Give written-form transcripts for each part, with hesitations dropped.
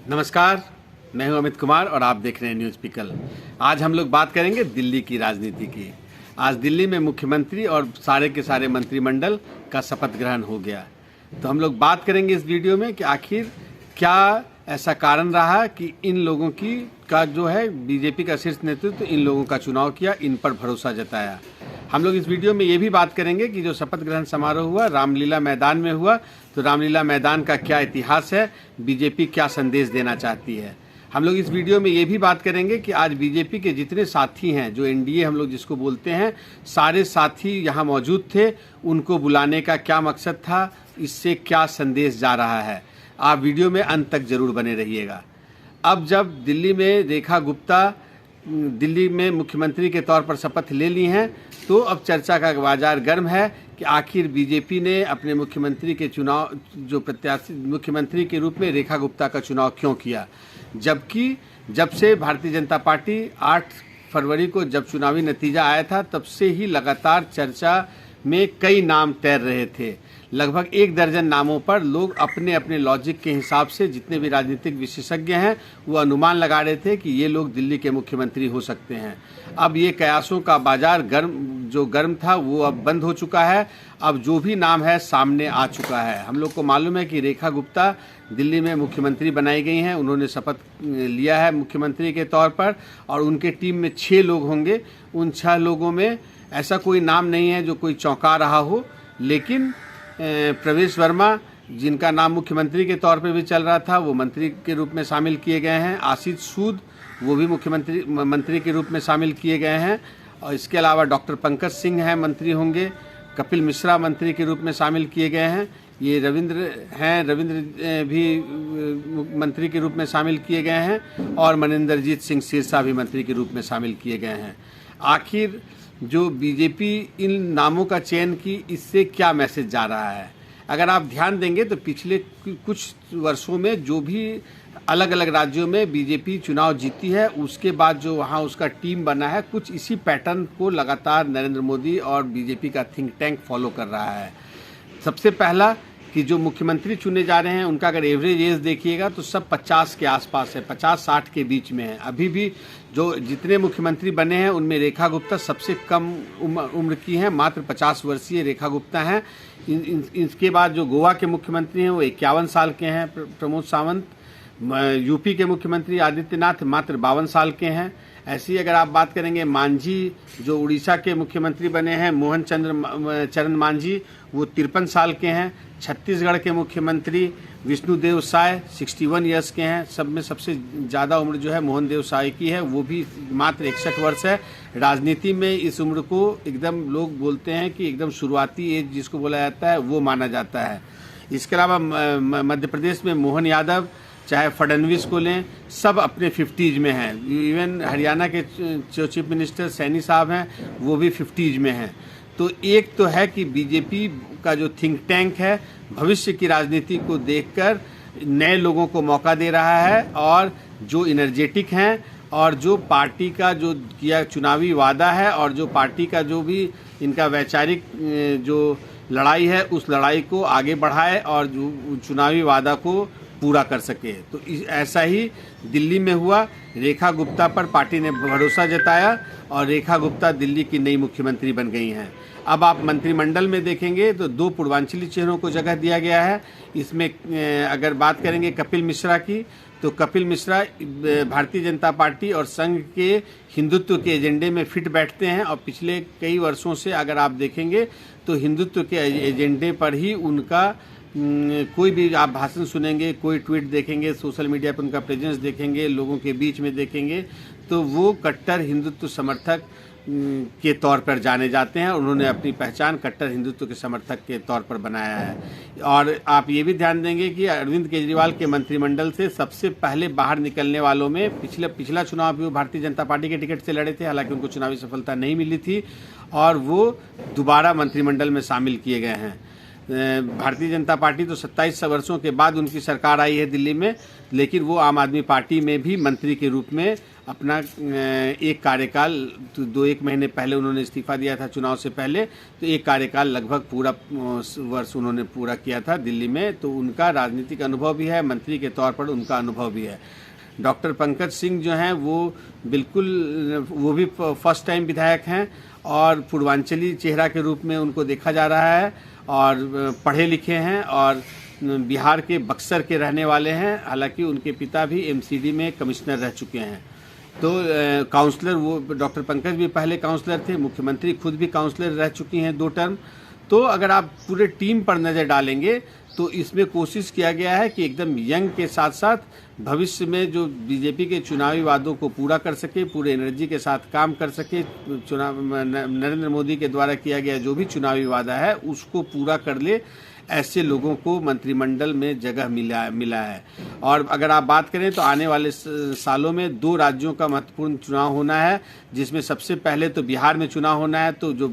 नमस्कार, मैं हूं अमित कुमार और आप देख रहे हैं न्यूज़ पिकल। आज हम लोग बात करेंगे दिल्ली की राजनीति की। आज दिल्ली में मुख्यमंत्री और सारे के सारे मंत्रिमंडल का शपथ ग्रहण हो गया। तो हम लोग बात करेंगे इस वीडियो में कि आखिर क्या ऐसा कारण रहा कि इन लोगों का जो है बीजेपी का शीर्ष नेतृत्व इन लोगों का चुनाव किया, इन पर भरोसा जताया। हम लोग इस वीडियो में ये भी बात करेंगे कि जो शपथ ग्रहण समारोह हुआ रामलीला मैदान में हुआ, तो रामलीला मैदान का क्या इतिहास है, बीजेपी क्या संदेश देना चाहती है। हम लोग इस वीडियो में ये भी बात करेंगे कि आज बीजेपी के जितने साथी हैं, जो एनडीए हम लोग जिसको बोलते हैं, सारे साथी यहाँ मौजूद थे। उनको बुलाने का क्या मकसद था, इससे क्या संदेश जा रहा है, आप वीडियो में अंत तक जरूर बने रहिएगा। अब जब दिल्ली में रेखा गुप्ता दिल्ली में मुख्यमंत्री के तौर पर शपथ ले ली हैं, तो अब चर्चा का बाजार गर्म है कि आखिर बीजेपी ने अपने मुख्यमंत्री के चुनाव जो प्रत्याशी मुख्यमंत्री के रूप में रेखा गुप्ता का चुनाव क्यों किया। जबकि जब से भारतीय जनता पार्टी 8 फरवरी को जब चुनावी नतीजा आया था, तब से ही लगातार चर्चा में कई नाम तैर रहे थे। लगभग 1 दर्जन नामों पर लोग अपने अपने लॉजिक के हिसाब से, जितने भी राजनीतिक विशेषज्ञ हैं, वो अनुमान लगा रहे थे कि ये लोग दिल्ली के मुख्यमंत्री हो सकते हैं। अब ये कयासों का बाजार गर्म था वो अब बंद हो चुका है। अब जो भी नाम है सामने आ चुका है। हम लोग को मालूम है कि रेखा गुप्ता दिल्ली में मुख्यमंत्री बनाई गई हैं। उन्होंने शपथ लिया है मुख्यमंत्री के तौर पर, और उनके टीम में 6 लोग होंगे। उन 6 लोगों में ऐसा कोई नाम नहीं है जो कोई चौंका रहा हो, लेकिन प्रवेश वर्मा, जिनका नाम मुख्यमंत्री के तौर पर भी चल रहा था, वो मंत्री के रूप में शामिल किए गए हैं। आशीष सूद, वो भी मंत्री के रूप में शामिल किए गए हैं। और इसके अलावा डॉक्टर पंकज सिंह हैं, मंत्री होंगे। कपिल मिश्रा मंत्री के रूप में शामिल किए गए हैं। ये रविंद्र भी मंत्री के रूप में शामिल किए गए हैं, और मनिंदरजीत सिंह सिरसा भी मंत्री के रूप में शामिल किए गए हैं। आखिर जो बीजेपी इन नामों का चयन की, इससे क्या मैसेज जा रहा है। अगर आप ध्यान देंगे तो पिछले कुछ वर्षों में जो भी अलग अलग राज्यों में बीजेपी चुनाव जीती है, उसके बाद जो वहाँ उसका टीम बना है, कुछ इसी पैटर्न को लगातार नरेंद्र मोदी और बीजेपी का थिंक टैंक फॉलो कर रहा है। सबसे पहला कि जो मुख्यमंत्री चुने जा रहे हैं, उनका अगर एवरेज एज देखिएगा तो सब 50 के आसपास है, 50-60 के बीच में है। अभी भी जो जितने मुख्यमंत्री बने हैं उनमें रेखा गुप्ता सबसे कम उम्र की हैं, मात्र 50 वर्षीय रेखा गुप्ता हैं। इसके बाद जो गोवा के मुख्यमंत्री हैं वो 51 साल के हैं, प्रमोद सावंत। यूपी के मुख्यमंत्री आदित्यनाथ मात्र 52 साल के हैं। ऐसी अगर आप बात करेंगे मांझी, जो उड़ीसा के मुख्यमंत्री बने हैं, मोहन चरण मांझी, वो 53 साल के हैं। छत्तीसगढ़ के मुख्यमंत्री विष्णुदेव साय 61 ईयर्स के हैं। सब में सबसे ज़्यादा उम्र जो है मोहन देव साय की है, वो भी मात्र 61 वर्ष है। राजनीति में इस उम्र को एकदम लोग बोलते हैं कि एकदम शुरुआती एज जिसको बोला जाता है, वो माना जाता है। इसके अलावा मध्य प्रदेश में मोहन यादव, चाहे फडणवीस को लें, सब अपने 50s में हैं। इवन हरियाणा के जो चीफ मिनिस्टर सैनी साहब हैं, वो भी 50s में हैं। तो एक तो है कि बीजेपी का जो थिंक टैंक है, भविष्य की राजनीति को देखकर नए लोगों को मौका दे रहा है, और जो एनर्जेटिक हैं और जो पार्टी का जो किया चुनावी वादा है, और जो पार्टी का जो भी इनका वैचारिक जो लड़ाई है, उस लड़ाई को आगे बढ़ाए और जो चुनावी वादा को पूरा कर सके। तो ऐसा ही दिल्ली में हुआ। रेखा गुप्ता पर पार्टी ने भरोसा जताया और रेखा गुप्ता दिल्ली की नई मुख्यमंत्री बन गई हैं। अब आप मंत्रिमंडल में देखेंगे तो 2 पूर्वांचली चेहरों को जगह दिया गया है। इसमें अगर बात करेंगे कपिल मिश्रा की, तो कपिल मिश्रा भारतीय जनता पार्टी और संघ के हिंदुत्व के एजेंडे में फिट बैठते हैं, और पिछले कई वर्षों से अगर आप देखेंगे तो हिंदुत्व के एजेंडे पर ही उनका कोई भी आप भाषण सुनेंगे, कोई ट्वीट देखेंगे, सोशल मीडिया पर उनका प्रेजेंस देखेंगे, लोगों के बीच में देखेंगे, तो वो कट्टर हिंदुत्व समर्थक के तौर पर जाने जाते हैं। उन्होंने अपनी पहचान कट्टर हिंदुत्व के समर्थक के तौर पर बनाया है। और आप ये भी ध्यान देंगे कि अरविंद केजरीवाल के मंत्रिमंडल से सबसे पहले बाहर निकलने वालों में पिछला चुनाव भी वो भारतीय जनता पार्टी के टिकट से लड़े थे, हालांकि उनको चुनावी सफलता नहीं मिली थी, और वो दोबारा मंत्रिमंडल में शामिल किए गए हैं। भारतीय जनता पार्टी तो 27 वर्षों के बाद उनकी सरकार आई है दिल्ली में, लेकिन वो आम आदमी पार्टी में भी मंत्री के रूप में अपना एक कार्यकाल, तो 2-1 महीने पहले उन्होंने इस्तीफा दिया था चुनाव से पहले, तो एक कार्यकाल लगभग पूरा वर्ष उन्होंने पूरा किया था दिल्ली में। तो उनका राजनीतिक अनुभव भी है, मंत्री के तौर पर उनका अनुभव भी है। डॉक्टर पंकज सिंह जो हैं वो बिल्कुल, वो भी फर्स्ट टाइम विधायक हैं और पूर्वांचली चेहरा के रूप में उनको देखा जा रहा है, और पढ़े लिखे हैं और बिहार के बक्सर के रहने वाले हैं। हालांकि उनके पिता भी एमसीडी में कमिश्नर रह चुके हैं। तो काउंसलर, वो डॉक्टर पंकज भी पहले काउंसलर थे, मुख्यमंत्री खुद भी काउंसलर रह चुकी हैं 2 टर्म। तो अगर आप पूरे टीम पर नज़र डालेंगे तो इसमें कोशिश किया गया है कि एकदम यंग के साथ साथ भविष्य में जो बीजेपी के चुनावी वादों को पूरा कर सके, पूरे एनर्जी के साथ काम कर सके, चुनाव नरेंद्र मोदी के द्वारा किया गया जो भी चुनावी वादा है उसको पूरा कर ले, ऐसे लोगों को मंत्रिमंडल में जगह मिला है। और अगर आप बात करें तो आने वाले सालों में 2 राज्यों का महत्वपूर्ण चुनाव होना है, जिसमें सबसे पहले तो बिहार में चुनाव होना है। तो जो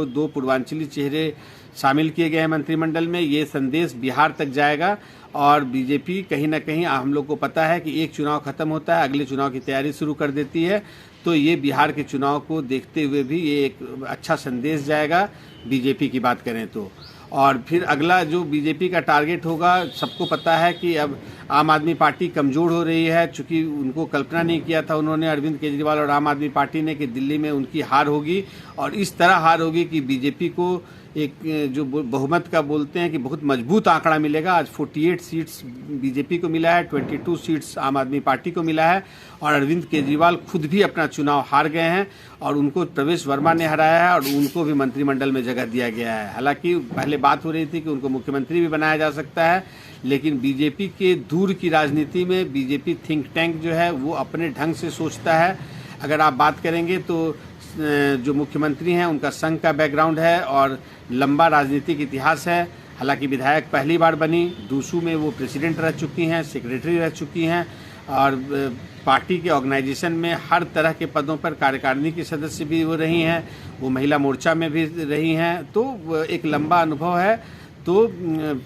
2 पूर्वांचली चेहरे शामिल किए गए हैं मंत्रिमंडल में, ये संदेश बिहार तक जाएगा। और बीजेपी कहीं ना कहीं, हम लोग को पता है कि एक चुनाव खत्म होता है, अगले चुनाव की तैयारी शुरू कर देती है। तो ये बिहार के चुनाव को देखते हुए भी ये एक अच्छा संदेश जाएगा बीजेपी की बात करें तो। और फिर अगला जो बीजेपी का टारगेट होगा, सबको पता है कि अब आम आदमी पार्टी कमज़ोर हो रही है, चूँकि उनको कल्पना नहीं किया था उन्होंने, अरविंद केजरीवाल और आम आदमी पार्टी ने, कि दिल्ली में उनकी हार होगी। और इस तरह हार होगी कि बीजेपी को एक जो बहुमत का बोलते हैं कि बहुत मजबूत आंकड़ा मिलेगा। आज 48 सीट्स बीजेपी को मिला है, 22 सीट्स आम आदमी पार्टी को मिला है। और अरविंद केजरीवाल खुद भी अपना चुनाव हार गए हैं और उनको प्रवेश वर्मा ने हराया है और उनको भी मंत्रिमंडल में जगह दिया गया है। हालांकि पहले बात हो रही थी कि उनको मुख्यमंत्री भी बनाया जा सकता है, लेकिन बीजेपी के दूर की राजनीति में बीजेपी थिंक टैंक जो है वो अपने ढंग से सोचता है। अगर आप बात करेंगे तो जो मुख्यमंत्री हैं उनका संघ का बैकग्राउंड है और लंबा राजनीतिक इतिहास है। हालांकि विधायक पहली बार बनी, दूसू में वो प्रेसिडेंट रह चुकी हैं, सेक्रेटरी रह चुकी हैं और पार्टी के ऑर्गेनाइजेशन में हर तरह के पदों पर कार्यकारिणी की सदस्य भी वो रही हैं, वो महिला मोर्चा में भी रही हैं। तो एक लंबा अनुभव है। तो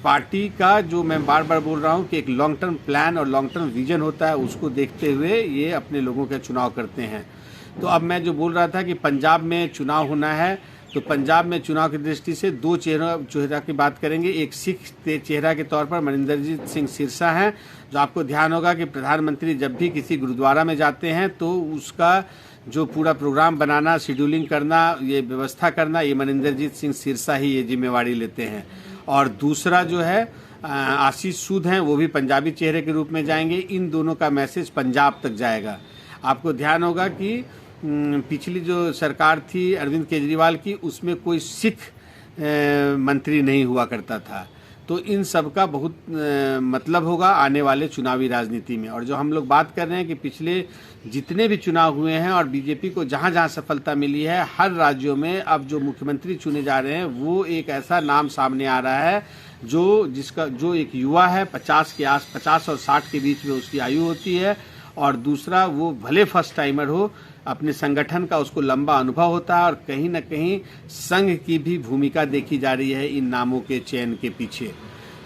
पार्टी का जो मैं बार बार बोल रहा हूँ कि एक लॉन्ग टर्म प्लान और लॉन्ग टर्म विजन होता है, उसको देखते हुए ये अपने लोगों के चुनाव करते हैं। तो अब मैं जो बोल रहा था कि पंजाब में चुनाव होना है, तो पंजाब में चुनाव की दृष्टि से 2 चेहरा की बात करेंगे। एक सिख चेहरा के तौर पर मनिंदरजीत सिंह सिरसा हैं, जो आपको ध्यान होगा कि प्रधानमंत्री जब भी किसी गुरुद्वारा में जाते हैं तो उसका जो पूरा प्रोग्राम बनाना, शेड्यूलिंग करना, ये व्यवस्था करना, ये मनिंदरजीत सिंह सिरसा ही ये जिम्मेवारी लेते हैं। और दूसरा जो है आशीष सूद हैं, वो भी पंजाबी चेहरे के रूप में जाएंगे। इन दोनों का मैसेज पंजाब तक जाएगा। आपको ध्यान होगा कि पिछली जो सरकार थी अरविंद केजरीवाल की, उसमें कोई सिख मंत्री नहीं हुआ करता था। तो इन सब का बहुत मतलब होगा आने वाले चुनावी राजनीति में। और जो हम लोग बात कर रहे हैं कि पिछले जितने भी चुनाव हुए हैं और बीजेपी को जहां जहां सफलता मिली है, हर राज्यों में अब जो मुख्यमंत्री चुने जा रहे हैं वो एक ऐसा नाम सामने आ रहा है जो एक युवा है, 50 और 60 के बीच में उसकी आयु होती है। और दूसरा, वो भले फर्स्ट टाइमर हो, अपने संगठन का उसको लंबा अनुभव होता है और कहीं ना कहीं संघ की भी भूमिका देखी जा रही है इन नामों के चयन के पीछे।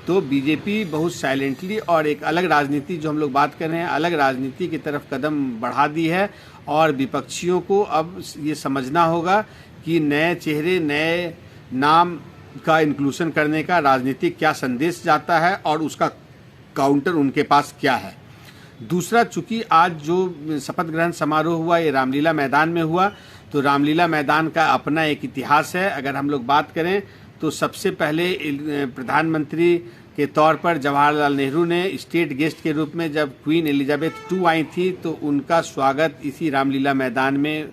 तो बीजेपी बहुत साइलेंटली और एक अलग राजनीति, जो हम लोग बात कर रहे हैं, अलग राजनीति की तरफ कदम बढ़ा दी है। और विपक्षियों को अब ये समझना होगा कि नए चेहरे, नए नाम का इंक्लूशन करने का राजनीतिक क्या संदेश जाता है और उसका काउंटर उनके पास क्या है। दूसरा, चूंकि आज जो शपथ ग्रहण समारोह हुआ ये रामलीला मैदान में हुआ, तो रामलीला मैदान का अपना एक इतिहास है। अगर हम लोग बात करें तो सबसे पहले प्रधानमंत्री के तौर पर जवाहरलाल नेहरू ने स्टेट गेस्ट के रूप में जब क्वीन एलिजाबेथ II आई थी तो उनका स्वागत इसी रामलीला मैदान में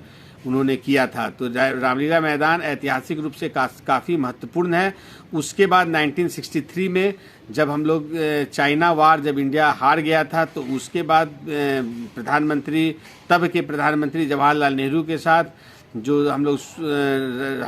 उन्होंने किया था। तो रामलीला मैदान ऐतिहासिक रूप से काफ़ी महत्वपूर्ण है। उसके बाद 1963 में जब हम लोग चाइना वार, जब इंडिया हार गया था, तो उसके बाद तब के प्रधानमंत्री जवाहरलाल नेहरू के साथ जो हम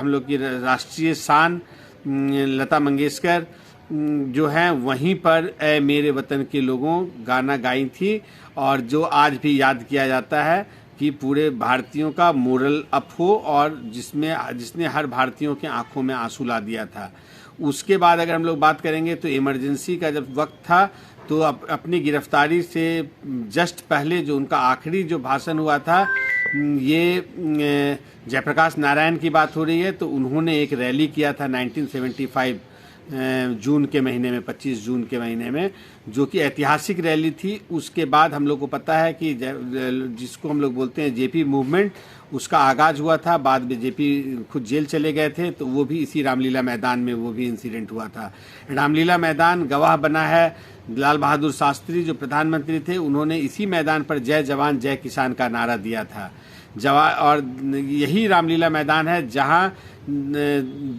लोग की राष्ट्रीय शान लता मंगेशकर जो हैं वहीं पर ए मेरे वतन के लोगों गाना गाई थी, और जो आज भी याद किया जाता है कि पूरे भारतीयों का मोरल अप हो और जिसने हर भारतीयों के आंखों में आंसू ला दिया था। उसके बाद अगर हम लोग बात करेंगे तो इमरजेंसी का जब वक्त था तो अपनी गिरफ्तारी से जस्ट पहले जो उनका आखिरी जो भाषण हुआ था, ये जयप्रकाश नारायण की बात हो रही है, तो उन्होंने एक रैली किया था 1975 जून के महीने में, 25 जून के महीने में, जो कि ऐतिहासिक रैली थी। उसके बाद हम लोग को पता है कि जिसको हम लोग बोलते हैं जेपी मूवमेंट, उसका आगाज हुआ था। बाद में जेपी खुद जेल चले गए थे, तो वो भी इसी रामलीला मैदान में वो भी इंसिडेंट हुआ था। रामलीला मैदान गवाह बना है, लाल बहादुर शास्त्री जो प्रधानमंत्री थे, उन्होंने इसी मैदान पर जय जवान जय किसान का नारा दिया था। और यही रामलीला मैदान है जहां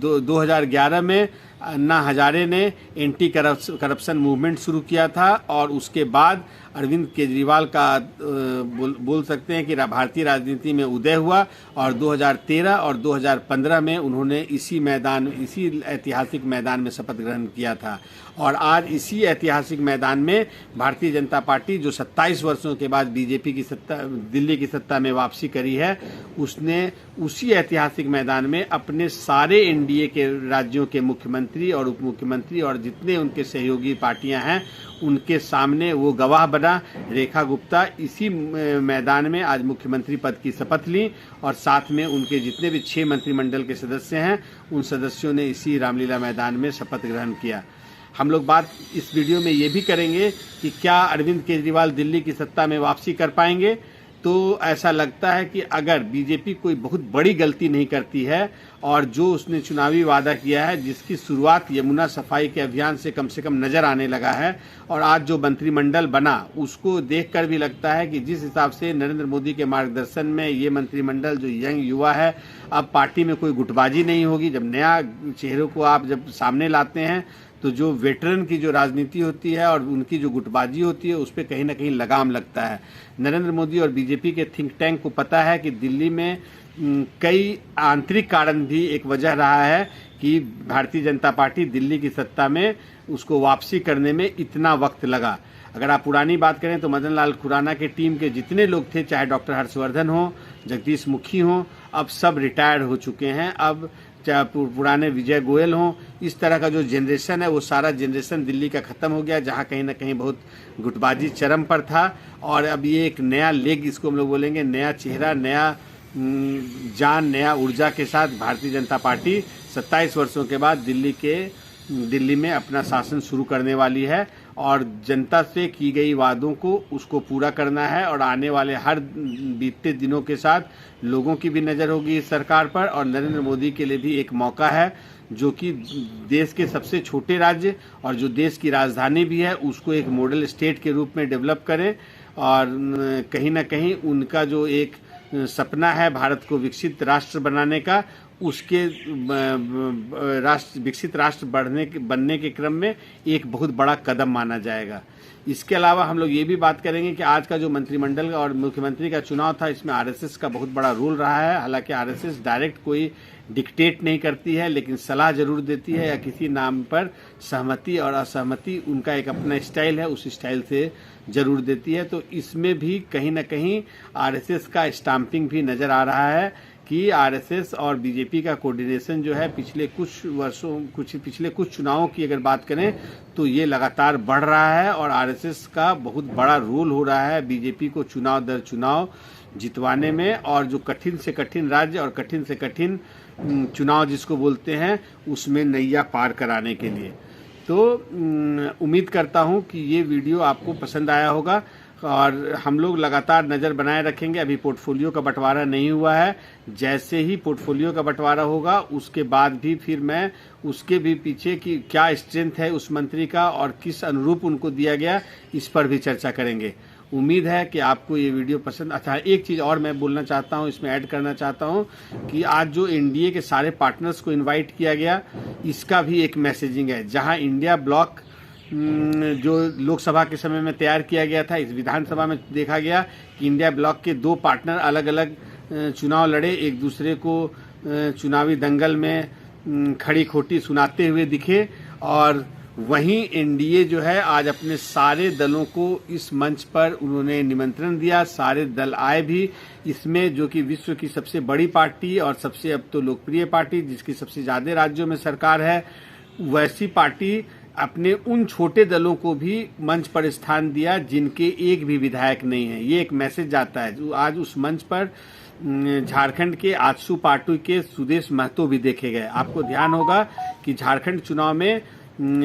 2011 में अन्ना हजारे ने एंटी करप्शन मूवमेंट शुरू किया था, और उसके बाद अरविंद केजरीवाल का बोल सकते हैं कि भारतीय राजनीति में उदय हुआ, और 2013 और 2015 में उन्होंने इसी ऐतिहासिक मैदान में शपथ ग्रहण किया था। और आज इसी ऐतिहासिक मैदान में भारतीय जनता पार्टी, जो 27 वर्षों के बाद बीजेपी की दिल्ली की सत्ता में वापसी करी है, उसने उसी ऐतिहासिक मैदान में अपने सारे एनडीए के राज्यों के मुख्यमंत्री और उप मुख्यमंत्री और जितने उनके सहयोगी पार्टियां हैं, उनके सामने वो गवाह बना। रेखा गुप्ता इसी मैदान में आज मुख्यमंत्री पद की शपथ ली, और साथ में उनके जितने भी 6 मंत्रिमंडल के सदस्य हैं, उन सदस्यों ने इसी रामलीला मैदान में शपथ ग्रहण किया। हम लोग बात इस वीडियो में ये भी करेंगे कि क्या अरविंद केजरीवाल दिल्ली की सत्ता में वापसी कर पाएंगे। तो ऐसा लगता है कि अगर बीजेपी कोई बहुत बड़ी गलती नहीं करती है, और जो उसने चुनावी वादा किया है, जिसकी शुरुआत यमुना सफाई के अभियान से कम नज़र आने लगा है, और आज जो मंत्रिमंडल बना उसको देखकर भी लगता है कि जिस हिसाब से नरेंद्र मोदी के मार्गदर्शन में ये मंत्रिमंडल जो यंग युवा है, अब पार्टी में कोई गुटबाजी नहीं होगी। जब नया चेहरों को आप जब सामने लाते हैं, तो जो वेटरन की जो राजनीति होती है और उनकी जो गुटबाजी होती है, उस पर कहीं ना कहीं लगाम लगता है। नरेंद्र मोदी और बीजेपी के थिंक टैंक को पता है कि दिल्ली में कई आंतरिक कारण भी एक वजह रहा है कि भारतीय जनता पार्टी दिल्ली की सत्ता में उसको वापसी करने में इतना वक्त लगा। अगर आप पुरानी बात करें तो मदन लाल खुराना के टीम के जितने लोग थे, चाहे डॉक्टर हर्षवर्धन हो, जगदीश मुखी हो, अब सब रिटायर्ड हो चुके हैं। अब चाहे पुराने विजय गोयल हों, इस तरह का जो जनरेशन है, वो सारा जनरेशन दिल्ली का ख़त्म हो गया, जहाँ कहीं ना कहीं बहुत गुटबाजी चरम पर था। और अब ये एक नया लेग, इसको हम लोग बोलेंगे, नया चेहरा, नया जान, नया ऊर्जा के साथ भारतीय जनता पार्टी 27 वर्षों के बाद दिल्ली में अपना शासन शुरू करने वाली है, और जनता से की गई वादों को उसको पूरा करना है। और आने वाले हर बीतते दिनों के साथ लोगों की भी नज़र होगी इस सरकार पर, और नरेंद्र मोदी के लिए भी एक मौका है, जो कि देश के सबसे छोटे राज्य और जो देश की राजधानी भी है, उसको एक मॉडल स्टेट के रूप में डेवलप करें। और कहीं ना कहीं उनका जो एक सपना है भारत को विकसित राष्ट्र बनाने का, उसके विकसित राष्ट्र बनने के क्रम में एक बहुत बड़ा कदम माना जाएगा। इसके अलावा हम लोग ये भी बात करेंगे कि आज का जो मंत्रिमंडल और मुख्यमंत्री का चुनाव था, इसमें आरएसएस का बहुत बड़ा रोल रहा है। हालांकि आरएसएस डायरेक्ट कोई डिक्टेट नहीं करती है, लेकिन सलाह जरूर देती है, या किसी नाम पर सहमति और असहमति उनका एक अपना स्टाइल है, उस स्टाइल से जरूर देती है। तो इसमें भी कहीं ना कहीं आरएसएस का स्टाम्पिंग भी नज़र आ रहा है कि आरएसएस और बीजेपी का कोऑर्डिनेशन जो है पिछले कुछ चुनावों की अगर बात करें तो ये लगातार बढ़ रहा है, और आरएसएस का बहुत बड़ा रोल हो रहा है बीजेपी को चुनाव दर चुनाव जितवाने में, और जो कठिन से कठिन राज्य और कठिन से कठिन चुनाव जिसको बोलते हैं, उसमें नैया पार कराने के लिए। तो उम्मीद करता हूं कि ये वीडियो आपको पसंद आया होगा, और हम लोग लगातार नज़र बनाए रखेंगे। अभी पोर्टफोलियो का बंटवारा नहीं हुआ है, जैसे ही पोर्टफोलियो का बंटवारा होगा उसके बाद भी फिर मैं उसके भी पीछे की क्या स्ट्रेंथ है उस मंत्री का और किस अनुरूप उनको दिया गया, इस पर भी चर्चा करेंगे। उम्मीद है कि आपको ये वीडियो पसंद। अच्छा, एक चीज़ और मैं बोलना चाहता हूँ, इसमें ऐड करना चाहता हूँ कि आज जो एनडीए के सारे पार्टनर्स को इनवाइट किया गया, इसका भी एक मैसेजिंग है। जहाँ इंडिया ब्लॉक जो लोकसभा के समय में तैयार किया गया था, इस विधानसभा में देखा गया कि इंडिया ब्लॉक के 2 पार्टनर अलग अलग चुनाव लड़े, एक दूसरे को चुनावी दंगल में खड़ी खोटी सुनाते हुए दिखे। और वहीं एनडीए जो है आज अपने सारे दलों को इस मंच पर उन्होंने निमंत्रण दिया, सारे दल आए भी इसमें, जो कि विश्व की सबसे बड़ी पार्टी और सबसे अब तो लोकप्रिय पार्टी, जिसकी सबसे ज़्यादा राज्यों में सरकार है, वैसी पार्टी अपने उन छोटे दलों को भी मंच पर स्थान दिया जिनके एक भी विधायक नहीं है। ये एक मैसेज जाता है। जो आज उस मंच पर झारखंड के आजसू पार्टी के सुदेश महतो भी देखे गए। आपको ध्यान होगा कि झारखंड चुनाव में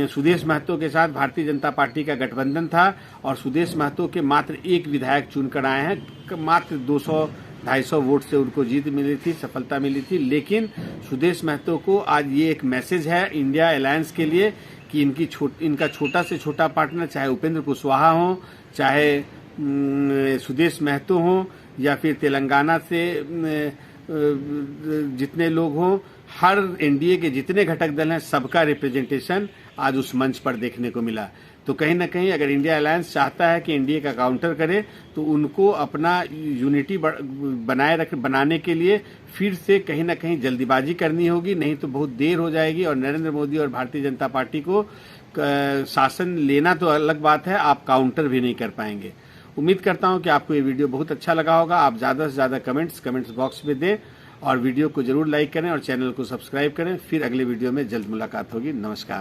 सुदेश महतो के साथ भारतीय जनता पार्टी का गठबंधन था और सुदेश महतो के मात्र एक विधायक चुनकर आए हैं। मात्र 200-250 वोट से उनको जीत मिली थी, सफलता मिली थी। लेकिन सुदेश महतो को आज ये एक मैसेज है इंडिया अलायंस के लिए कि इनका छोटा से छोटा पार्टनर, चाहे उपेंद्र कुशवाहा हो, चाहे सुदेश महतो हो, या फिर तेलंगाना से जितने लोग हों, हर एनडीए के जितने घटक दल हैं, सबका रिप्रेजेंटेशन आज उस मंच पर देखने को मिला। तो कहीं ना कहीं अगर इंडिया अलायंस चाहता है कि एनडीए का काउंटर करे, तो उनको अपना यूनिटी बनाने के लिए फिर से कहीं ना कहीं जल्दीबाजी करनी होगी, नहीं तो बहुत देर हो जाएगी और नरेंद्र मोदी और भारतीय जनता पार्टी को शासन लेना तो अलग बात है, आप काउंटर भी नहीं कर पाएंगे। उम्मीद करता हूं कि आपको ये वीडियो बहुत अच्छा लगा होगा। आप ज़्यादा से ज़्यादा कमेंट्स बॉक्स में दें और वीडियो को जरूर लाइक करें और चैनल को सब्सक्राइब करें। फिर अगले वीडियो में जल्द मुलाकात होगी। नमस्कार।